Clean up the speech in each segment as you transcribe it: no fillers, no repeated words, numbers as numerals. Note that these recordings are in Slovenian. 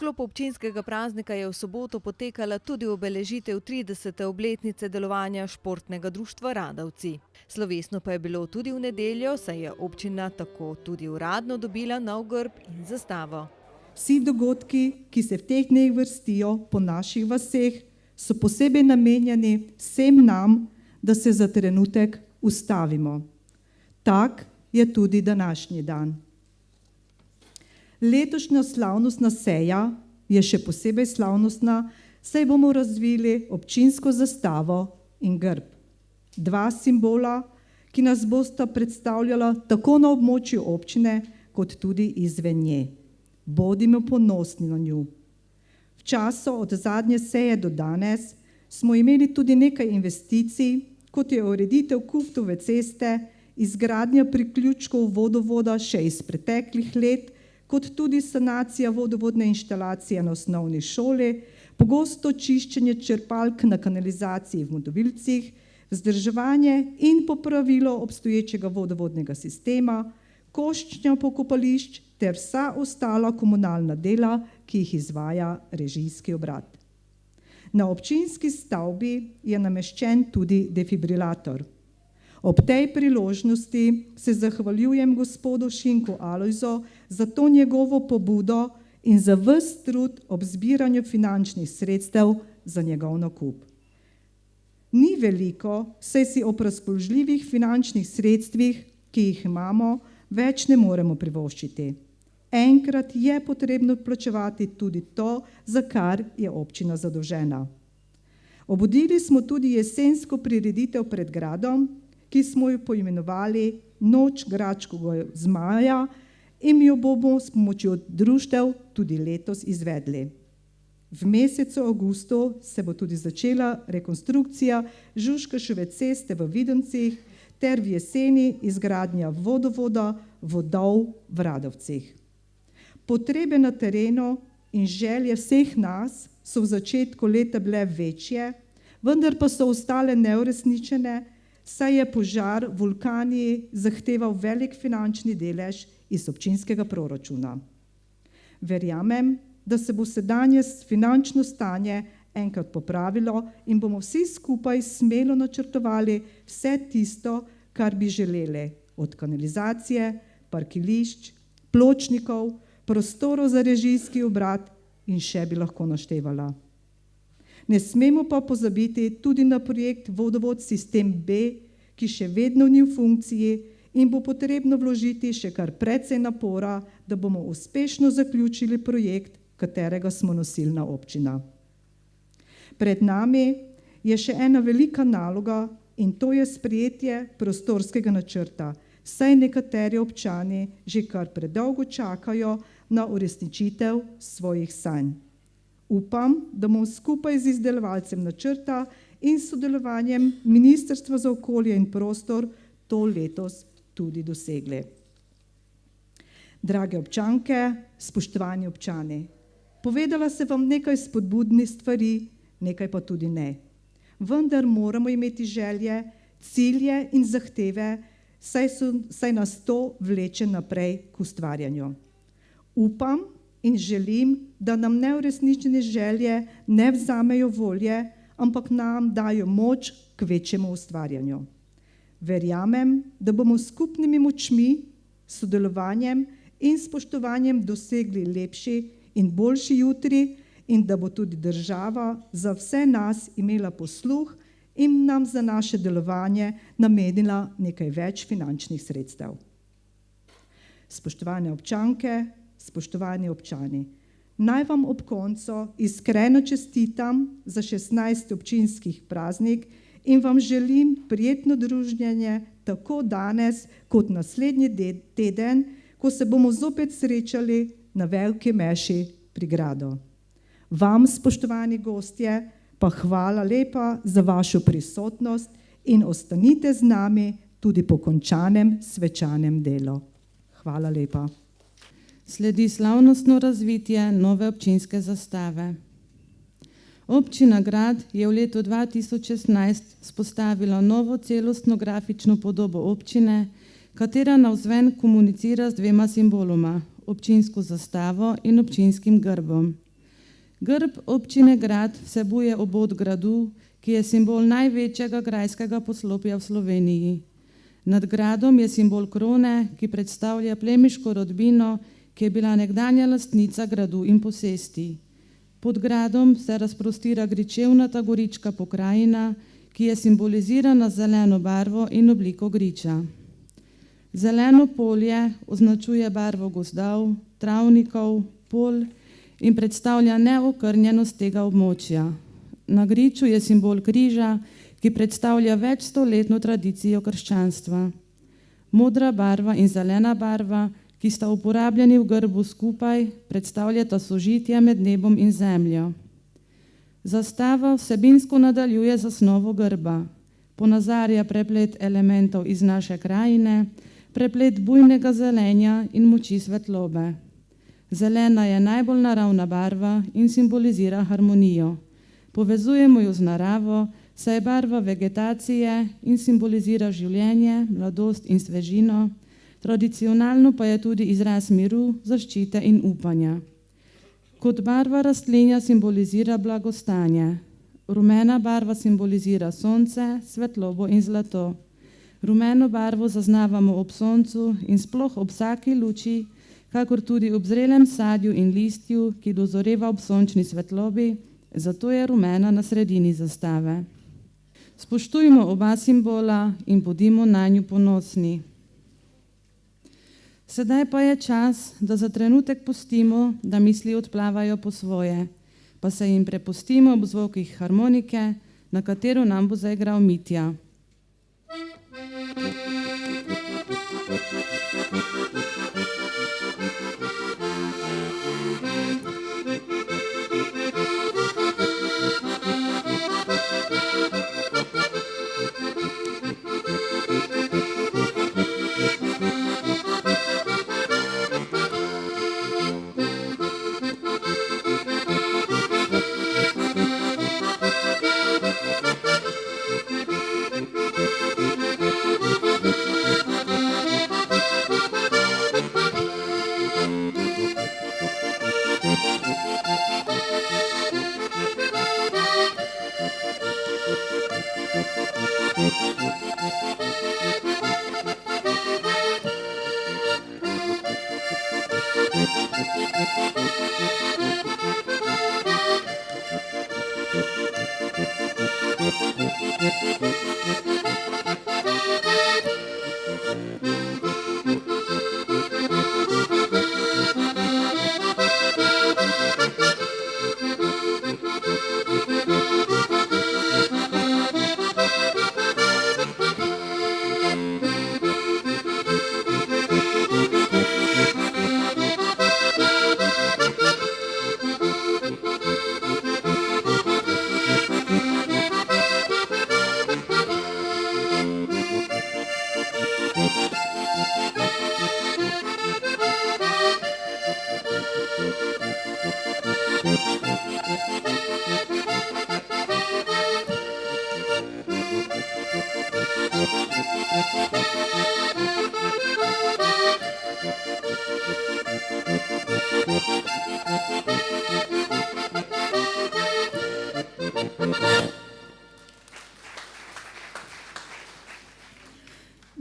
sklopu občinskega praznika je v soboto potekala tudi obeležitev 30. obletnice delovanja športnega društva Radovci. Slovesno pa je bilo tudi v nedeljo, saj je občina tako tudi uradno dobila nov grb in zastavo. Vsi dogodki, ki se v teh dneh vrstijo po naših vaseh, so posebej namenjeni vsem nam, da se za trenutek ustavimo. Tak je tudi današnji dan. Letošnja slavnostna seja je še posebej slavnostna, saj bomo razvili občinsko zastavo in grb. Dva simbola, ki nas bosta predstavljala tako na območju občine, kot tudi izven nje. Bodimo ponosni na nju. V času od zadnje seje do danes smo imeli tudi nekaj investicij, kot je ureditev Kuftove ceste, izgradnja priključkov vodovoda še iz preteklih let, kot tudi sanacija vodovodne inštalacije na osnovni šoli, pogosto čiščenje črpalk na kanalizaciji v Modovilcih, vzdrževanje in popravilo obstoječega vodovodnega sistema, košnja pokopališč ter vsa ostala komunalna dela, ki jih izvaja režijski obrat. Na občinski stavbi je nameščen tudi defibrilator. Ob tej priložnosti se zahvaljujem gospodu Šinku Alojzu za to njegovo pobudo in za ves trud ob zbiranju finančnih sredstev za njegov nakup. Ni veliko, saj si ob razpoložljivih finančnih sredstvih, ki jih imamo, več ne moremo privoščiti. Enkrat je potrebno plačevati tudi to, za kar je občina zadolžena. Obudili smo tudi jesensko prireditev pred gradom, ki smo jo poimenovali Noč gračkega zmaja in jo bomo s pomočjo društev tudi letos izvedli. V mesecu avgustu se bo tudi začela rekonstrukcija Žužkaševe ceste v Videncih ter v jeseni izgradnja vodovoda vodov v Radovcih. Potrebe na terenu in želje vseh nas so v začetku leta bile večje, vendar pa so ostale neuresničene, saj je požar v Vulkaniji zahteval velik finančni delež iz občinskega proračuna. Verjamem, da se bo sedanje finančno stanje enkrat popravilo in bomo vsi skupaj smelo načrtovali vse tisto, kar bi želeli, od kanalizacije, parkirišč, pločnikov, prostorov za režijski obrat in še bi lahko naštevala. Ne smemo pa pozabiti tudi na projekt Vodovod sistem B, ki še vedno ni v funkciji in bo potrebno vložiti še kar precej napora, da bomo uspešno zaključili projekt, katerega smo nosilna občina. Pred nami je še ena velika naloga in to je sprejetje prostorskega načrta, saj nekateri občani že kar predolgo čakajo na uresničitev svojih sanj. Upam, da bomo skupaj z izdelovalcem načrta in sodelovanjem Ministrstva za okolje in prostor to letos tudi dosegli. Drage občanke, spoštovani občani, povedala sem vam nekaj spodbudnih stvari, nekaj pa tudi ne. Vendar moramo imeti želje, cilje in zahteve, saj nas to vleče naprej k ustvarjanju. Upam in želim, da nam neuresničene želje ne vzamejo volje, ampak nam dajo moč k večjemu ustvarjanju. Verjamem, da bomo s skupnimi močmi, sodelovanjem in spoštovanjem dosegli lepši in boljši jutri in da bo tudi država za vse nas imela posluh in nam za naše delovanje namenila nekaj več finančnih sredstev. Spoštovane občanke, spoštovani občani, naj vam ob koncu iskreno čestitam za 16. občinskih praznik in vam želim prijetno druženje tako danes kot naslednji teden, ko se bomo zopet srečali na veliki meši pri gradu. Vam, spoštovani gostje, pa hvala lepa za vašo prisotnost in ostanite z nami tudi po končanem svečanem delu. Hvala lepa. Sledi slavnostno razvitje nove občinske zastave. Občina Grad je v letu 2016 spostavila novo celostno grafično podobo občine, katera navzven komunicira z dvema simboloma, občinsko zastavo in občinskim grbom. Grb občine Grad vsebuje obod gradu, ki je simbol največjega grajskega poslopja v Sloveniji. Nad gradom je simbol krone, ki predstavlja plemiško rodbino, ki je bila nekdanja lastnica gradu in posesti. Pod gradom se razprostira gričevnata gorička pokrajina, ki je simbolizirana z zeleno barvo in obliko griča. Zeleno polje označuje barvo gozdov, travnikov, polj in predstavlja neokrnjenost tega območja. Na griču je simbol križa, ki predstavlja večstoletno tradicijo krščanstva. Modra barva in zelena barva, ki sta uporabljeni v grbu skupaj, predstavljata sožitje med nebom in zemljo. Zastava vsebinsko nadaljuje zasnovo grba. Ponazarja preplet elementov iz naše krajine, preplet bujnega zelenja in moči svetlobe. Zelena je najbolj naravna barva in simbolizira harmonijo. Povezujemo jo z naravo, saj je barva vegetacije in simbolizira življenje, mladost in svežino, tradicionalno pa je tudi izraz miru, zaščite in upanja. Kot barva rastlinja simbolizira blagostanje. Rumena barva simbolizira sonce, svetlobo in zlato. Rumeno barvo zaznavamo ob soncu in sploh ob vsaki luči, kakor tudi ob zrelem sadju in listju, ki dozoreva ob sončni svetlobi, zato je rumena na sredini zastave. Spoštujmo oba simbola in bodimo nanju ponosni. Sedaj pa je čas, da za trenutek pustimo, da misli odplavajo po svoje, pa se jim prepustimo ob zvokih harmonike, na katero nam bo zaigral Mitja.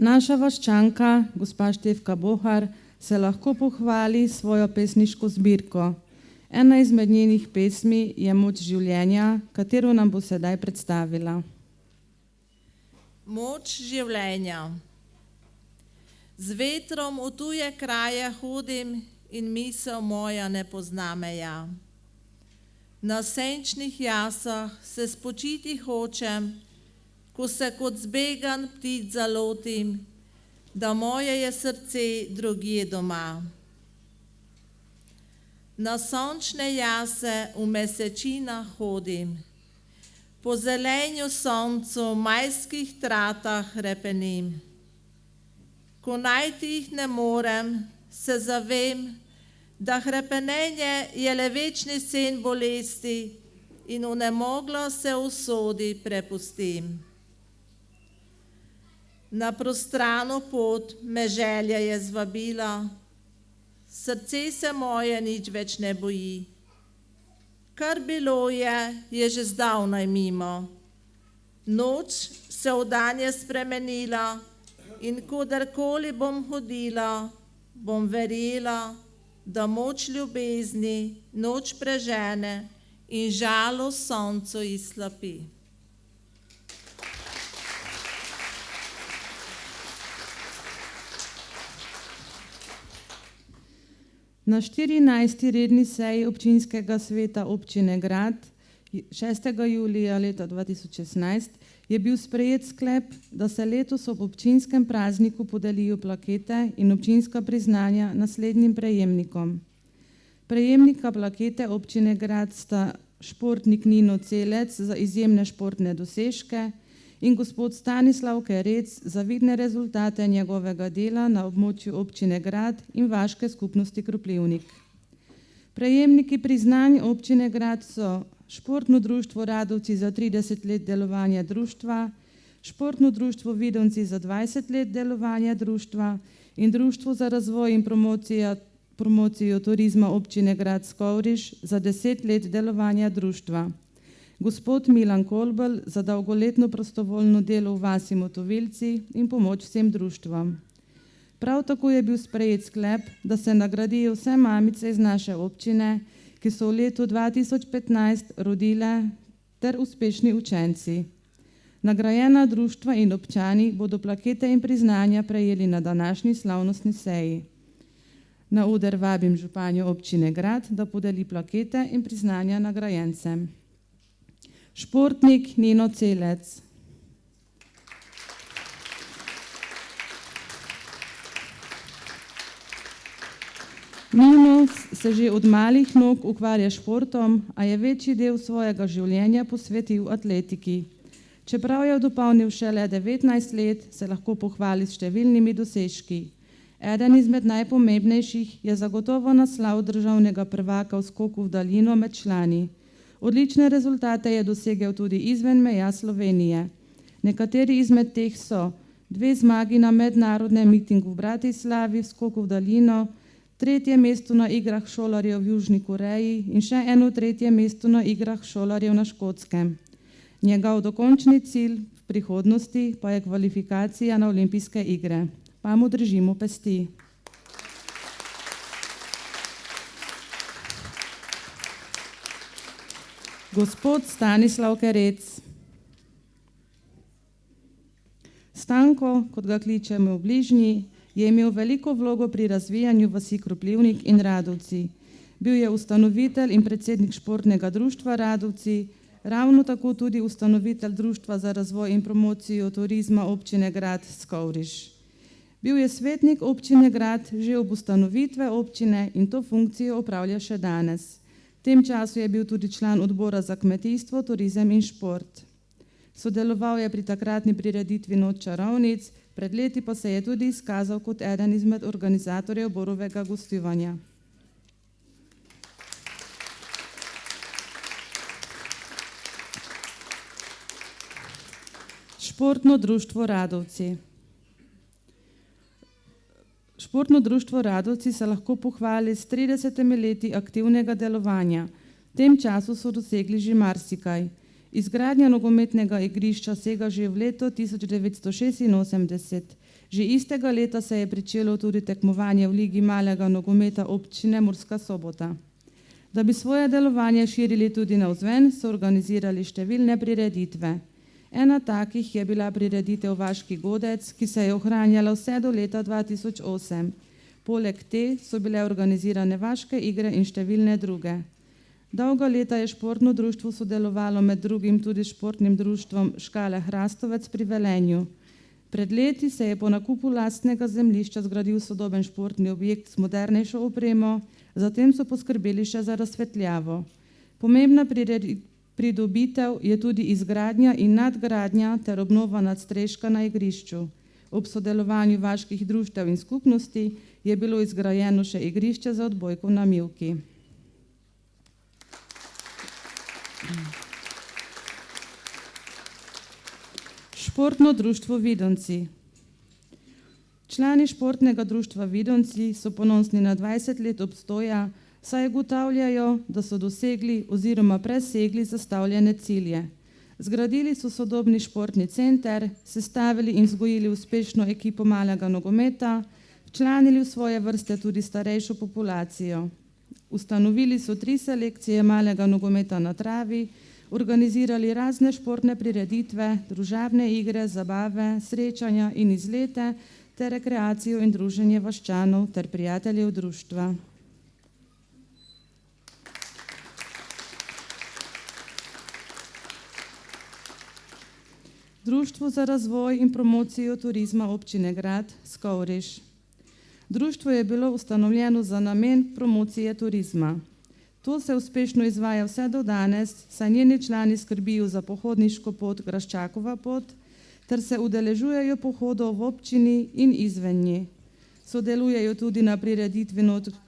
Naša vaščanka, gospa Štefka Bohar, se lahko pohvali svojo pesniško zbirko. Ena izmed njenih pesmi je Moč življenja, katero nam bo sedaj predstavila. Moč življenja. Z vetrom v tuje kraje hodim in misel moja ne pozna meja. Na senčnih jasah se spočiti hočem, ko se kot zbegan ptic zalotim, da moje je srce drugje doma. Na sončne jase v mesečinah hodim, po zelenju soncu majskih tratah repenim. Ko najti jih ne morem, se zavem, da hrepenenje je le večni sen bolesti in vnemoglo se usodi prepustim. Na prostrano pot me želja je zvabila, srce se moje nič več ne boji. Kar bilo je že zdavnaj mimo. Noč se v dan je spremenila in kodarkoli bom hodila, bom verjela, da moč ljubezni noč prežene in žalost soncu izslapi. Na 14. redni seji občinskega sveta občine Grad 6. julija leta 2016 je bil sprejet sklep, da se letos ob občinskem prazniku podelijo plakete in občinska priznanja naslednjim prejemnikom. Prejemnika plakete občine Grad sta športnik Nino Celec za izjemne športne dosežke in gospod Stanislav Kerec za vidne rezultate njegovega dela na območju občine Grad in vaške skupnosti Kroplivnik. Prejemniki priznanj občine Grad so Športno društvo Radovci za 30 let delovanja društva, Športno društvo Vidonci za 20 let delovanja društva in Društvo za razvoj in promocijo turizma občine Grad Skovriž za 10 let delovanja društva. Gospod Milan Kolbl za dolgoletno prostovoljno delo v vasi Motovilci in pomoč vsem društvom. Prav tako je bil sprejet sklep, da se nagradijo vse mamice iz naše občine, ki so v letu 2015 rodile, ter uspešni učenci. Nagrajena društva in občani bodo plakete in priznanja prejeli na današnji slavnostni seji. Na oder vabim županjo občine Grad, da podeli plakete in priznanja nagrajencem. Športnik Nino Celec. Nino se že od malih nog ukvarja športom, a je večji del svojega življenja posvetil atletiki. Čeprav je dopolnil šele 19 let, se lahko pohvali s številnimi dosežki. Eden izmed najpomembnejših je zagotovo naslov državnega prvaka v skoku v daljino med člani. Odlične rezultate je dosegel tudi izven meja Slovenije. Nekateri izmed teh so 2 zmagi na mednarodnem mitingu v Bratislavi v skoku v daljino, 3. mesto na igrah šolarjev v Južni Koreji in še eno 3. mesto na igrah šolarjev na Škotskem. Njegov dokončni cilj v prihodnosti pa je kvalifikacija na olimpijske igre. Pa mu držimo pesti. Gospod Stanislav Kerec. Stanko, kot ga kličemo v bližnji, je imel veliko vlogo pri razvijanju vasi Kroplivnik in Radovci. Bil je ustanovitelj in predsednik športnega društva Radovci, ravno tako tudi ustanovitelj Društva za razvoj in promocijo turizma občine Grad Skovriž. Bil je svetnik občine Grad že ob ustanovitve občine in to funkcijo opravlja še danes. V tem času je bil tudi član odbora za kmetijstvo, turizem in šport. Sodeloval je pri takratni prireditvi Noč čarovnic, pred leti pa se je tudi izkazal kot eden izmed organizatorjev borovega gostovanja. Športno društvo Radovci. Športno društvo Radovci se lahko pohvali s 30 leti aktivnega delovanja. V tem času so dosegli že marsikaj. Izgradnja nogometnega igrišča sega že v leto 1986. Že istega leta se je pričelo tudi tekmovanje v Ligi malega nogometa občine Murska Sobota. Da bi svoje delovanje širili tudi navzven, so organizirali številne prireditve. Ena takih je bila prireditev Vaški godec, ki se je ohranjala vse do leta 2008. Poleg te so bile organizirane vaške igre in številne druge. Dolga leta je športno društvo sodelovalo med drugim tudi s športnim društvom Škale Hrastovec pri Velenju. Pred leti se je po nakupu lastnega zemljišča zgradil sodoben športni objekt s modernejšo opremo, zatem so poskrbeli še za razsvetljavo. Pomembna pridobitev je tudi izgradnja in nadgradnja ter obnova nadstreška na igrišču. Ob sodelovanju vaških društev in skupnosti je bilo izgrajeno še igrišče za odbojko na mivki. Športno društvo Vidonci. Člani športnega društva Vidonci so ponosni na 20 let obstoja, saj ugotavljajo, da so dosegli oziroma presegli zastavljene cilje. Zgradili so sodobni športni center, sestavili in vzgojili uspešno ekipo malega nogometa, včlanili v svoje vrste tudi starejšo populacijo. Ustanovili so 3 selekcije malega nogometa na travi, organizirali razne športne prireditve, družabne igre, zabave, srečanja in izlete ter rekreacijo in druženje vaščanov ter prijateljev društva. Društvo za razvoj in promocijo turizma občine Grad Skovriž. Društvo je bilo ustanovljeno za namen promocije turizma. To se uspešno izvaja vse do danes, saj njeni člani skrbijo za pohodniško pot Graščakova pot ter se udeležujejo pohodov v občini in izven nje. Sodelujejo tudi na prireditvi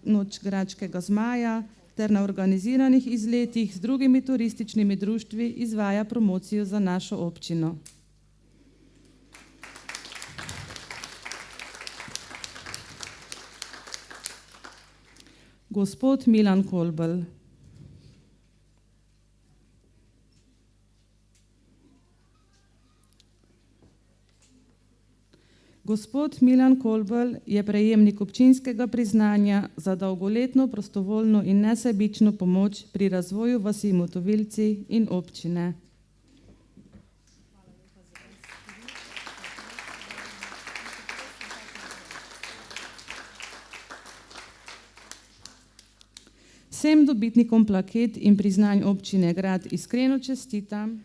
Noč Gračkega zmaja ter na organiziranih izletih z drugimi turističnimi društvi izvaja promocijo za našo občino. Gospod Milan Kolbl. Gospod Milan Kolbl je prejemnik občinskega priznanja za dolgoletno prostovoljno in nesebično pomoč pri razvoju vasi Motovilci in občine. Vsem dobitnikom plaket in priznanj občine Grad iskreno čestitam.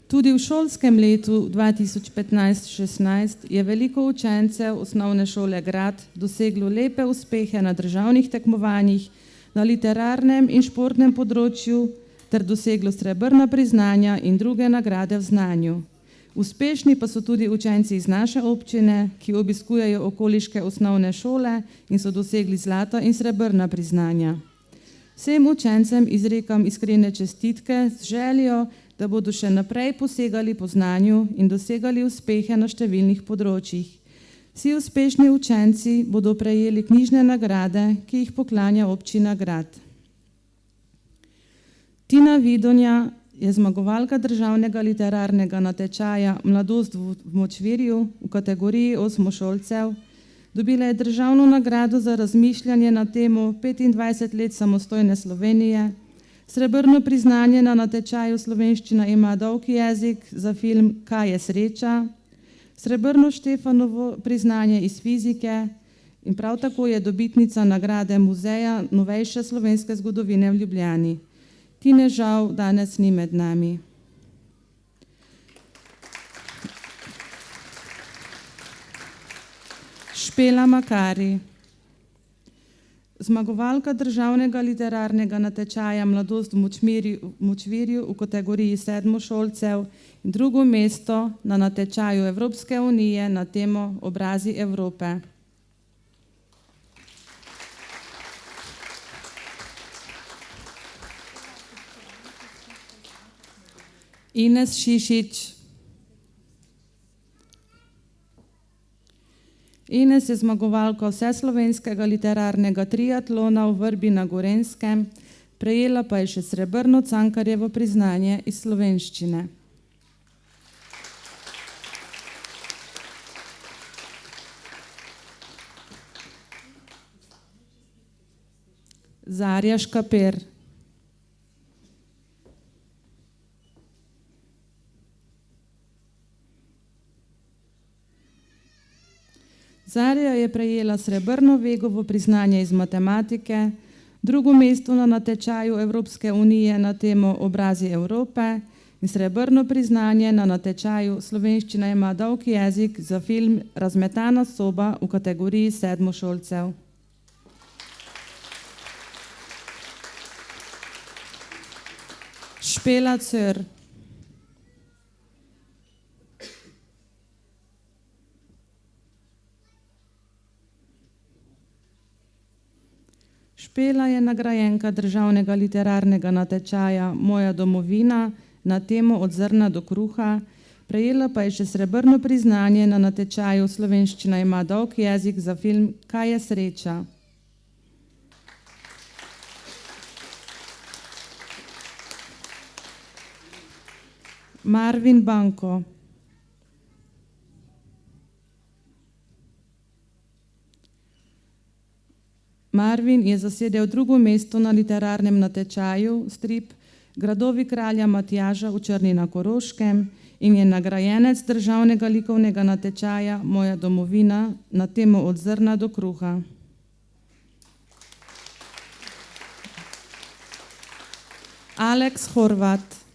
Tudi v šolskem letu 2015-16 je veliko učencev osnovne šole Grad doseglo lepe uspehe na državnih tekmovanjih, na literarnem in športnem področju ter doseglo srebrna priznanja in druge nagrade v znanju. Uspešni pa so tudi učenci iz naše občine, ki obiskujejo okoliške osnovne šole in so dosegli zlata in srebrna priznanja. Vsem učencem izrekam iskrene čestitke z željo, da bodo še naprej posegali po znanju in dosegali uspehe na številnih področjih. Vsi uspešni učenci bodo prejeli knjižne nagrade, ki jih poklanja občina Grad. Tina Vidonja je zmagovalka državnega literarnega natečaja Mladost v Močvirju v kategoriji osmošolcev. Dobila je državno nagrado za razmišljanje na temo 25 let samostojne Slovenije, srebrno priznanje na natečaju Slovenščina ima dolg jezik za film Kaj je sreča, srebrno Štefanovo priznanje iz fizike in prav tako je dobitnica nagrade Muzeja novejše slovenske zgodovine v Ljubljani. Tine žal danes ni med nami. Špela Makari. Zmagovalka državnega literarnega natečaja Mladost v Močvirju v kategoriji sedmošolcev in drugo mesto na natečaju Evropske unije na temo Obrazi Evrope. Ines Šišić. Ines je zmagovalka vseslovenskega literarnega triatlona v Vrbi na Gorenjskem, prejela pa je še srebrno Cankarjevo priznanje iz slovenščine. Zarja Škaper. Zarja je prejela srebrno Vegovo priznanje iz matematike, drugo mesto na natečaju Evropske unije na temo Obrazi Evrope in srebrno priznanje na natečaju Slovenščina ima dolg jezik za film Razmetana soba v kategoriji sedmošolcev. Špela Cör. Špela je nagrajenka državnega literarnega natečaja Moja domovina na temo Od zrna do kruha, prejela pa je še srebrno priznanje na natečaju Slovenščina ima dolg jezik za film Kaj je sreča. Marvin Banko. Marvin je zasedel drugo mesto na literarnem natečaju strip Gradovi kralja Matjaža v Črni na Koroškem in je nagrajenec državnega likovnega natečaja Moja domovina na temo Od zrna do kruha. Alex Horvat.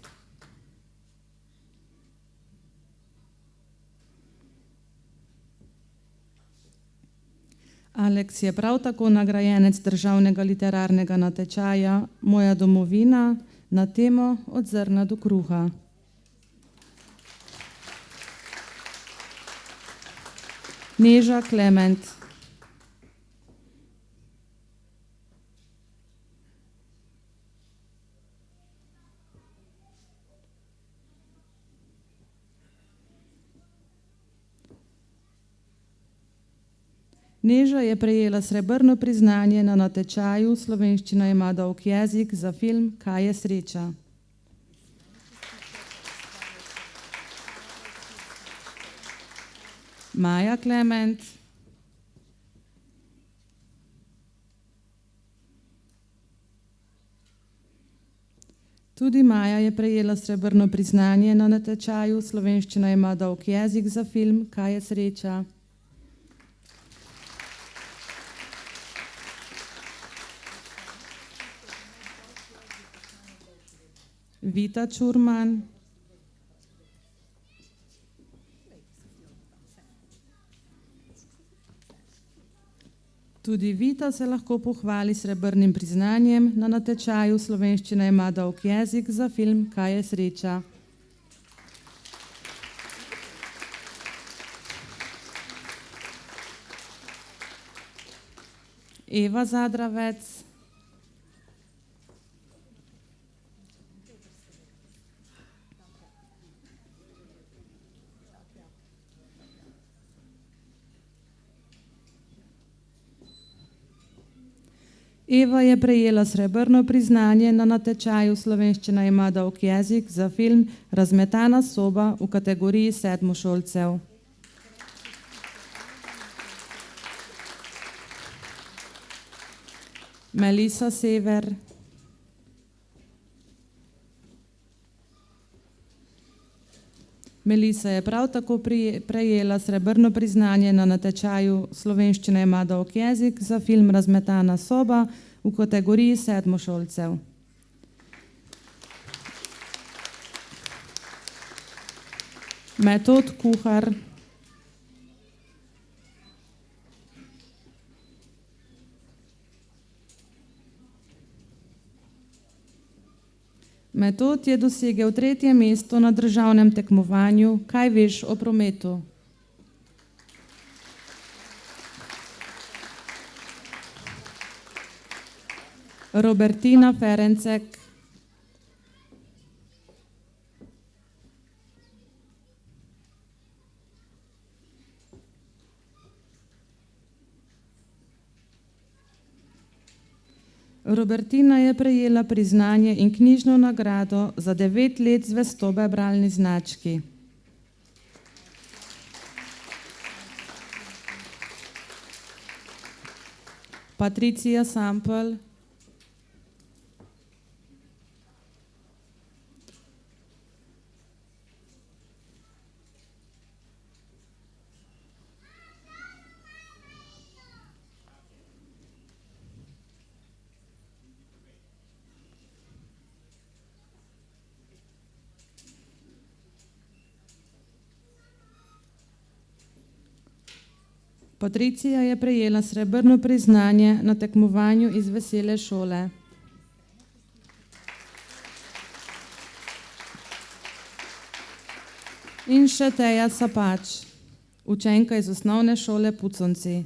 Alex je prav tako nagrajenec državnega literarnega natečaja Moja domovina na temo Od zrna do kruha. Neža Klement. Neža je prejela srebrno priznanje na natečaju Slovenščina ima dolg jezik za film Kaj je sreča. Maja Klement. Tudi Maja je prejela srebrno priznanje na natečaju Slovenščina ima dolg jezik za film Kaj je sreča. Vita Čurman. Tudi Vita se lahko pohvali srebrnim priznanjem na natečaju Slovenščina ima dolg jezik za film Kaj je sreča. Eva Zadravec. Eva je prejela srebrno priznanje na natečaju Slovenščina ima dolg jezik za film Razmetana soba v kategoriji sedmošolcev. Melisa Sever. Melisa je prav tako prejela srebrno priznanje na natečaju Slovenščina ima dolg jezik za film Razmetana soba v kategoriji sedmošolcev. Metod Kuhar. Metod je dosegel 3. mesto na državnem tekmovanju Kaj veš o prometu. Robertina Ferencek. Robertina je prejela priznanje in knjižno nagrado za 9 let zvestobe bralni znački. Patricija Sampel. Patricija je prejela srebrno priznanje na tekmovanju iz Vesele šole. In še Teja Sapač, učenka iz osnovne šole Puconci.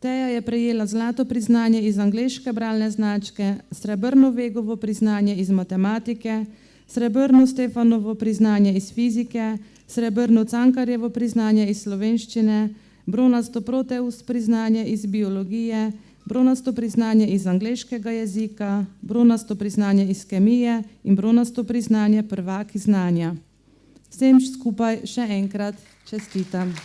Teja je prejela zlato priznanje iz angleške bralne značke, srebrno Vegovo priznanje iz matematike, srebrno Stefanovo priznanje iz fizike, srebrno Cankarjevo priznanje iz slovenščine, bronasto Proteus priznanje iz biologije, bronasto priznanje iz angleškega jezika, bronasto priznanje iz kemije in bronasto priznanje prvaki znanja. Vsem skupaj še enkrat čestitam.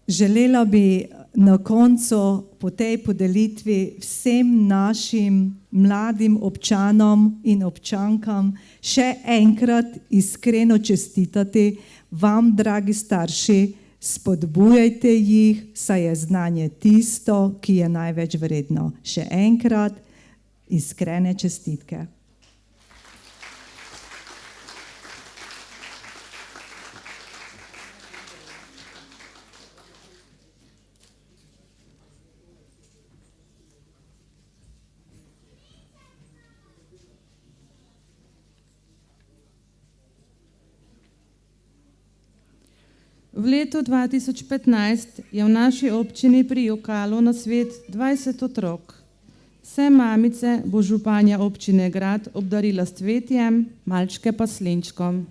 Želela bi na koncu po tej podelitvi vsem našim mladim občanom in občankam še enkrat iskreno čestitati vam, dragi starši, spodbujajte jih, saj je znanje tisto, ki je največ vredno. Še enkrat iskrene čestitke. V letu 2015 je v naši občini prijokalo na svet 20 otrok. Vse mamice bo županja občine Grad obdarila s cvetjem, malčke pa slenčkom.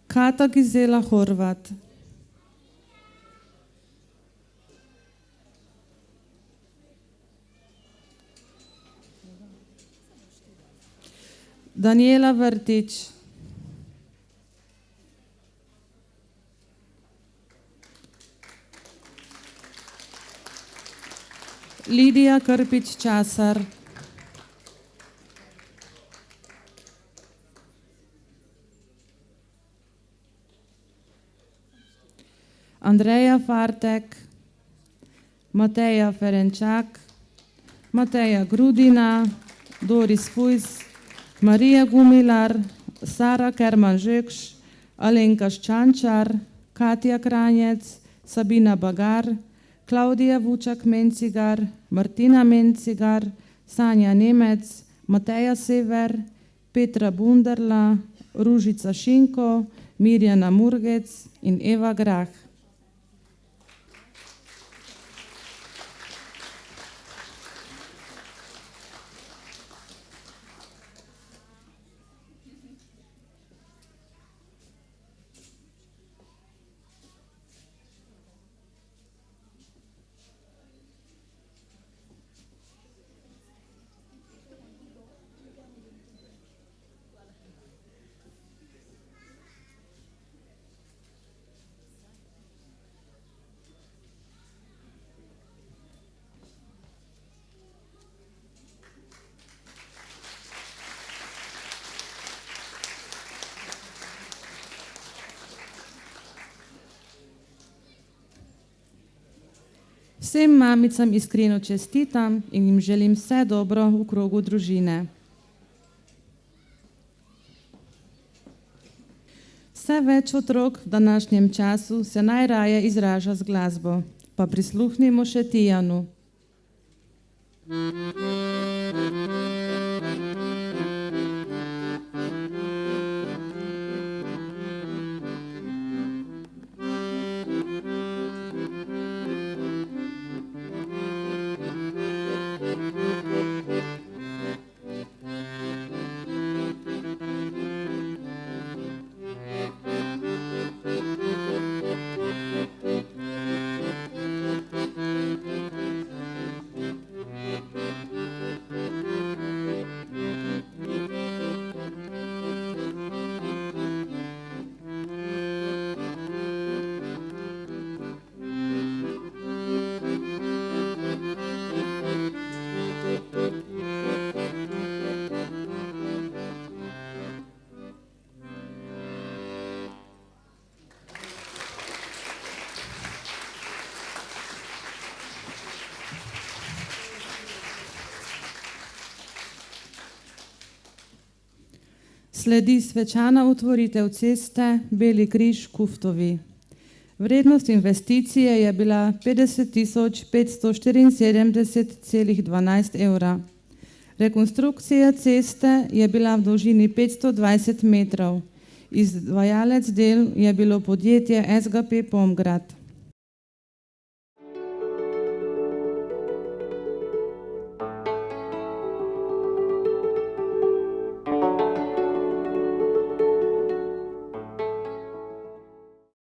Kata Gizela Horvat, Daniela Vrtič, Lidija Krpič-Časar, Andreja Fartek, Mateja Ferenčak, Mateja Grudina, Doris Fujs, Marija Gumilar, Sara Kerman-Žekš, Alenka Ščančar, Katja Kranjec, Sabina Bagar, Klaudija Vučak-Mencigar, Martina Mencigar, Sanja Nemec, Mateja Sever, Petra Bunderla, Ružica Šinko, Mirjana Murgec in Eva Grah. Vsem mamicam iskreno čestitam in jim želim vse dobro v krogu družine. Vse več otrok v današnjem času se najraje izraža z glasbo, pa prisluhnimo še Tijanu. Sledi svečana otvoritev ceste Beli križ Kuftovi. Vrednost investicije je bila 50.574,12 evra. Rekonstrukcija ceste je bila v dolžini 520 metrov. Izvajalec del je bilo podjetje SGP Pomgrad.